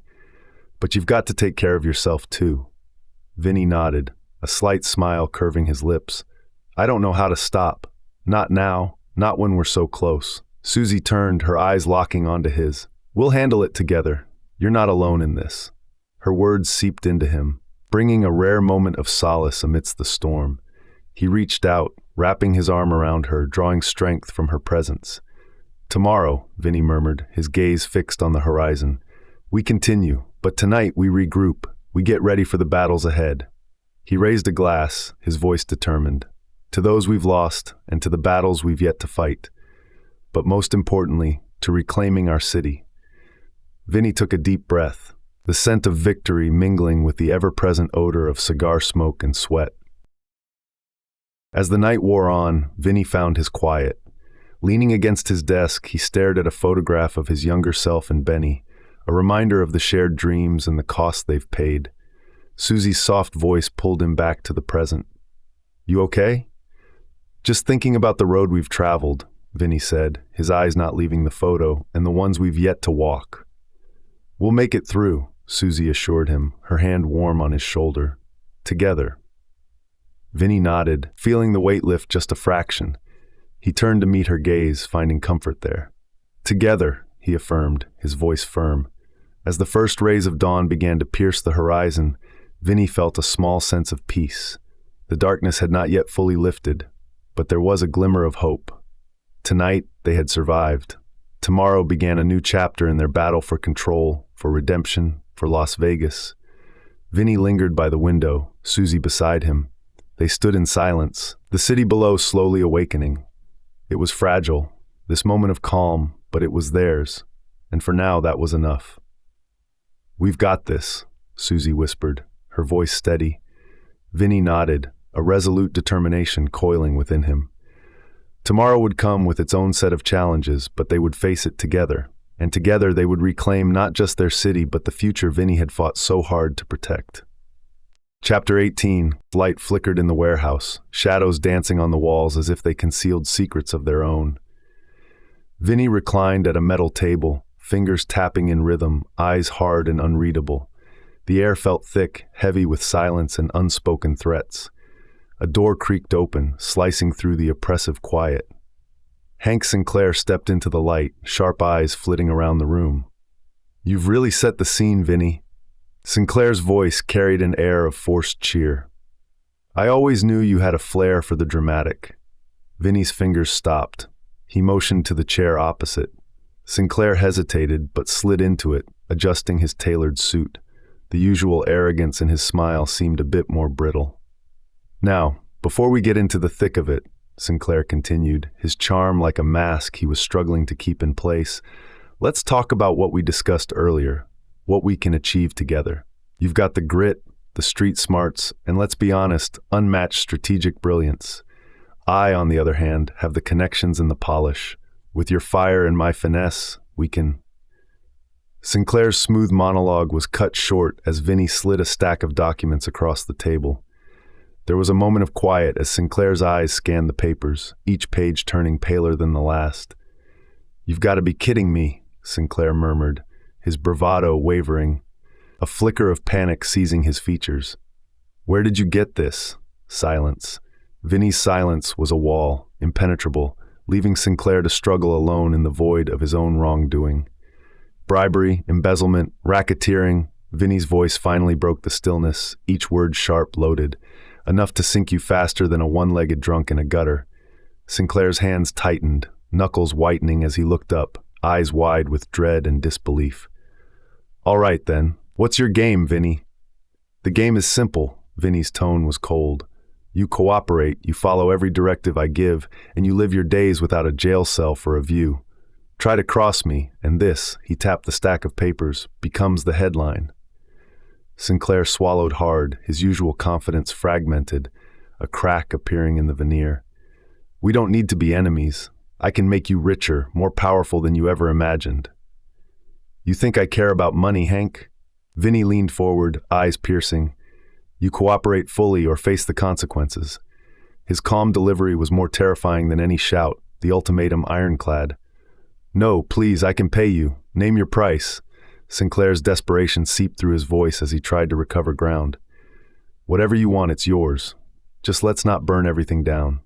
"But you've got to take care of yourself too." Vinnie nodded, a slight smile curving his lips. "I don't know how to stop. Not now, not when we're so close." Susie turned, her eyes locking onto his. "We'll handle it together. You're not alone in this." Her words seeped into him, bringing a rare moment of solace amidst the storm. He reached out, wrapping his arm around her, drawing strength from her presence. "Tomorrow," Vinnie murmured, his gaze fixed on the horizon. "We continue, but tonight we regroup. We get ready for the battles ahead." He raised a glass, his voice determined. "To those we've lost, and to the battles we've yet to fight. But most importantly, to reclaiming our city." Vinnie took a deep breath, the scent of victory mingling with the ever-present odor of cigar smoke and sweat. As the night wore on, Vinnie found his quiet. Leaning against his desk, he stared at a photograph of his younger self and Benny, a reminder of the shared dreams and the cost they've paid. Susie's soft voice pulled him back to the present. "You okay?" "Just thinking about the road we've traveled," Vinnie said, his eyes not leaving the photo, "and the ones we've yet to walk." "We'll make it through," Susie assured him, her hand warm on his shoulder. "Together." Vinnie nodded, feeling the weight lift just a fraction. He turned to meet her gaze, finding comfort there. "Together," he affirmed, his voice firm. As the first rays of dawn began to pierce the horizon, Vinnie felt a small sense of peace. The darkness had not yet fully lifted, but there was a glimmer of hope. Tonight, they had survived. Tomorrow began a new chapter in their battle for control, for redemption, for Las Vegas. Vinnie lingered by the window, Susie beside him. They stood in silence, the city below slowly awakening. It was fragile, this moment of calm, but it was theirs, and for now that was enough. "We've got this," Susie whispered, her voice steady. Vinnie nodded, a resolute determination coiling within him. Tomorrow would come with its own set of challenges, but they would face it together, and together they would reclaim not just their city but the future Vinnie had fought so hard to protect. Chapter 18. Light flickered in the warehouse, shadows dancing on the walls as if they concealed secrets of their own. Vinnie reclined at a metal table, fingers tapping in rhythm, eyes hard and unreadable. The air felt thick, heavy with silence and unspoken threats. A door creaked open, slicing through the oppressive quiet. Hank Sinclair stepped into the light, sharp eyes flitting around the room. "You've really set the scene, Vinnie." Sinclair's voice carried an air of forced cheer. "I always knew you had a flair for the dramatic." Vinnie's fingers stopped. He motioned to the chair opposite. Sinclair hesitated, but slid into it, adjusting his tailored suit. The usual arrogance in his smile seemed a bit more brittle. "Now, before we get into the thick of it," Sinclair continued, his charm like a mask he was struggling to keep in place, "let's talk about what we discussed earlier, what we can achieve together. You've got the grit, the street smarts, and let's be honest, unmatched strategic brilliance. I, on the other hand, have the connections and the polish. With your fire and my finesse, we can..." Sinclair's smooth monologue was cut short as Vinnie slid a stack of documents across the table. There was a moment of quiet as Sinclair's eyes scanned the papers, each page turning paler than the last. "You've got to be kidding me," Sinclair murmured, his bravado wavering, a flicker of panic seizing his features. "Where did you get this?" Silence. Vinnie's silence was a wall, impenetrable, leaving Sinclair to struggle alone in the void of his own wrongdoing. Bribery, embezzlement, racketeering, Vinnie's voice finally broke the stillness, each word sharp, loaded, enough to sink you faster than a one-legged drunk in a gutter. Sinclair's hands tightened, knuckles whitening as he looked up, eyes wide with dread and disbelief. "All right, then. What's your game, Vinnie?" "The game is simple." Vinnie's tone was cold. "You cooperate, you follow every directive I give, and you live your days without a jail cell for a view. Try to cross me, and this," he tapped the stack of papers, "becomes the headline." Sinclair swallowed hard, his usual confidence fragmented, a crack appearing in the veneer. "We don't need to be enemies. I can make you richer, more powerful than you ever imagined." "You think I care about money, Hank?" Vinnie leaned forward, eyes piercing. "You cooperate fully or face the consequences." His calm delivery was more terrifying than any shout, the ultimatum ironclad. "No, please, I can pay you. Name your price." Sinclair's desperation seeped through his voice as he tried to recover ground. "Whatever you want, it's yours. Just let's not burn everything down."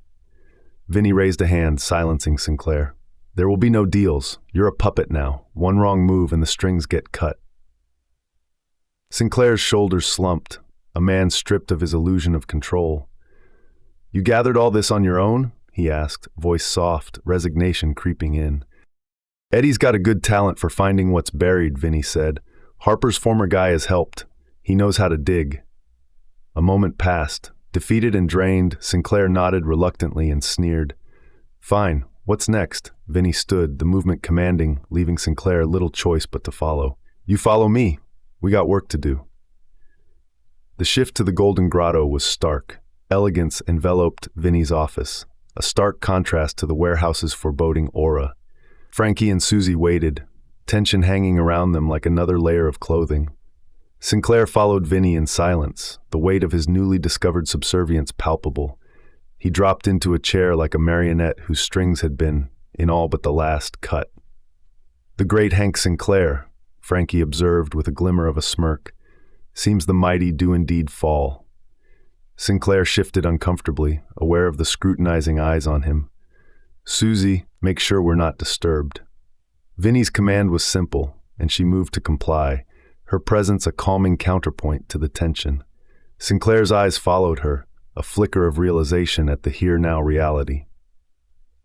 Vinnie raised a hand, silencing Sinclair. "There will be no deals. You're a puppet now. One wrong move and the strings get cut." Sinclair's shoulders slumped, a man stripped of his illusion of control. "You gathered all this on your own?" he asked, voice soft, resignation creeping in. "Eddie's got a good talent for finding what's buried," Vinnie said. "Harper's former guy has helped. He knows how to dig." A moment passed. Defeated and drained, Sinclair nodded reluctantly and sneered. "Fine. What's next?" Vinnie stood, the movement commanding, leaving Sinclair little choice but to follow. "You follow me. We got work to do." The shift to the Golden Grotto was stark. Elegance enveloped Vinnie's office, a stark contrast to the warehouse's foreboding aura. Frankie and Susie waited, tension hanging around them like another layer of clothing. Sinclair followed Vinnie in silence, the weight of his newly discovered subservience palpable. He dropped into a chair like a marionette whose strings had been, in all but the last, cut. "The great Hank Sinclair," Frankie observed with a glimmer of a smirk. "Seems the mighty do indeed fall." Sinclair shifted uncomfortably, aware of the scrutinizing eyes on him. "Susie, make sure we're not disturbed." Vinnie's command was simple, and she moved to comply, her presence a calming counterpoint to the tension. Sinclair's eyes followed her, a flicker of realization at the here-now reality.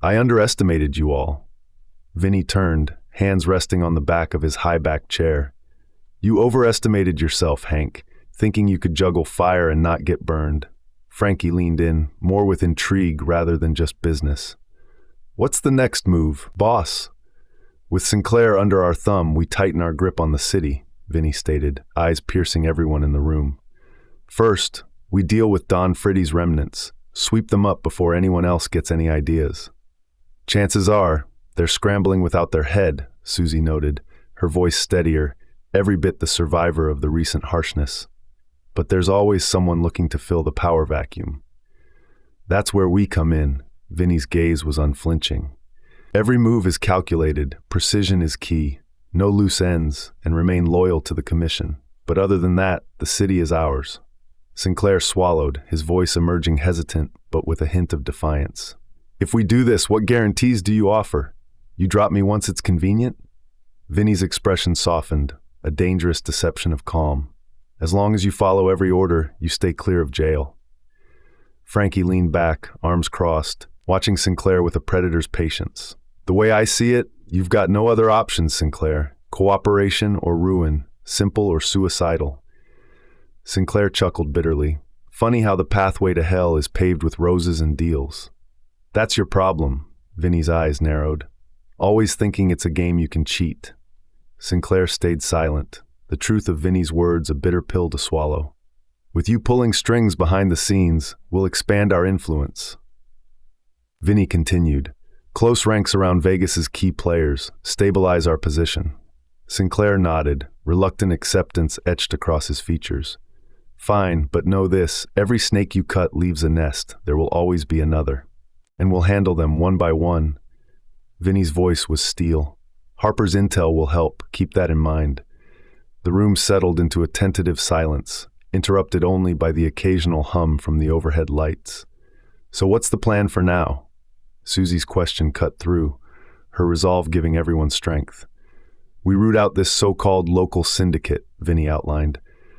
"I underestimated you all." Vinnie turned, hands resting on the back of his high-backed chair. "You overestimated yourself, Hank, thinking you could juggle fire and not get burned." Frankie leaned in, more with intrigue rather than just business. "What's the next move, boss?" "With Sinclair under our thumb, we tighten our grip on the city," Vinnie stated, eyes piercing everyone in the room. "First, we deal with Don Friddi's remnants, sweep them up before anyone else gets any ideas." "Chances are, they're scrambling without their head," Susie noted, her voice steadier, every bit the survivor of the recent harshness. "But there's always someone looking to fill the power vacuum." "That's where we come in." Vinnie's gaze was unflinching. "Every move is calculated, precision is key, no loose ends, and remain loyal to the commission. But other than that, the city is ours." Sinclair swallowed, his voice emerging hesitant, but with a hint of defiance. "If we do this, what guarantees do you offer? You drop me once it's convenient?" Vinnie's expression softened, a dangerous deception of calm. "As long as you follow every order, you stay clear of jail." Frankie leaned back, arms crossed, watching Sinclair with a predator's patience. "The way I see it, you've got no other options, Sinclair. Cooperation or ruin, simple or suicidal." Sinclair chuckled bitterly. "Funny how the pathway to hell is paved with roses and deals." "That's your problem." Vinnie's eyes narrowed. "Always thinking it's a game you can cheat." Sinclair stayed silent, the truth of Vinnie's words a bitter pill to swallow. "With you pulling strings behind the scenes, we'll expand our influence." Vinnie continued. "Close ranks around Vegas's key players, stabilize our position." Sinclair nodded, reluctant acceptance etched across his features. "Fine, but know this, every snake you cut leaves a nest, there will always be another. And we'll handle them one by one." Vinnie's voice was steel. "Harper's intel will help, keep that in mind." The room settled into a tentative silence, interrupted only by the occasional hum from the overhead lights. "So what's the plan for now?" Susie's question cut through, her resolve giving everyone strength. We root out this so-called local syndicate, Vinnie outlined.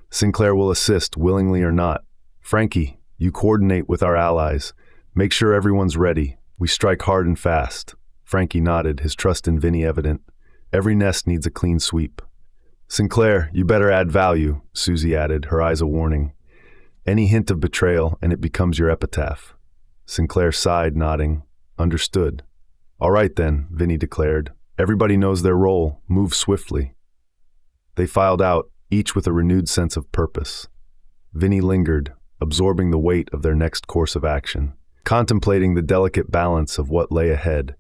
Sinclair will assist, willingly or not. Frankie, you coordinate with our allies. Make sure everyone's ready. We strike hard and fast. Frankie nodded, his trust in Vinnie evident. Every nest needs a clean sweep. Sinclair, you better add value, Susie added, her eyes a warning. Any hint of betrayal, and it becomes your epitaph. Sinclair sighed, nodding. Understood. All right then, Vinnie declared. Everybody knows their role. Move swiftly. They filed out, each with a renewed sense of purpose. Vinnie lingered, absorbing the weight of their next course of action, contemplating the delicate balance of what lay ahead.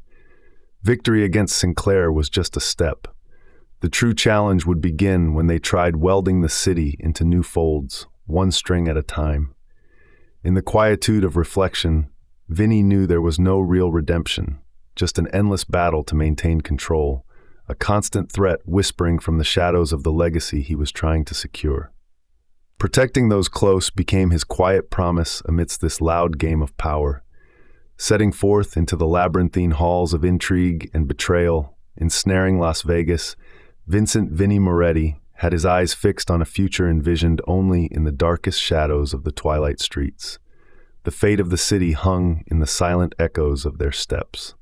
Victory against Sinclair was just a step. The true challenge would begin when they tried welding the city into new folds, one string at a time. In the quietude of reflection, Vinnie knew there was no real redemption, just an endless battle to maintain control, a constant threat whispering from the shadows of the legacy he was trying to secure. Protecting those close became his quiet promise amidst this loud game of power. Setting forth into the labyrinthine halls of intrigue and betrayal, ensnaring Las Vegas, Vincent Vinnie Moretti had his eyes fixed on a future envisioned only in the darkest shadows of the twilight streets. The fate of the city hung in the silent echoes of their steps.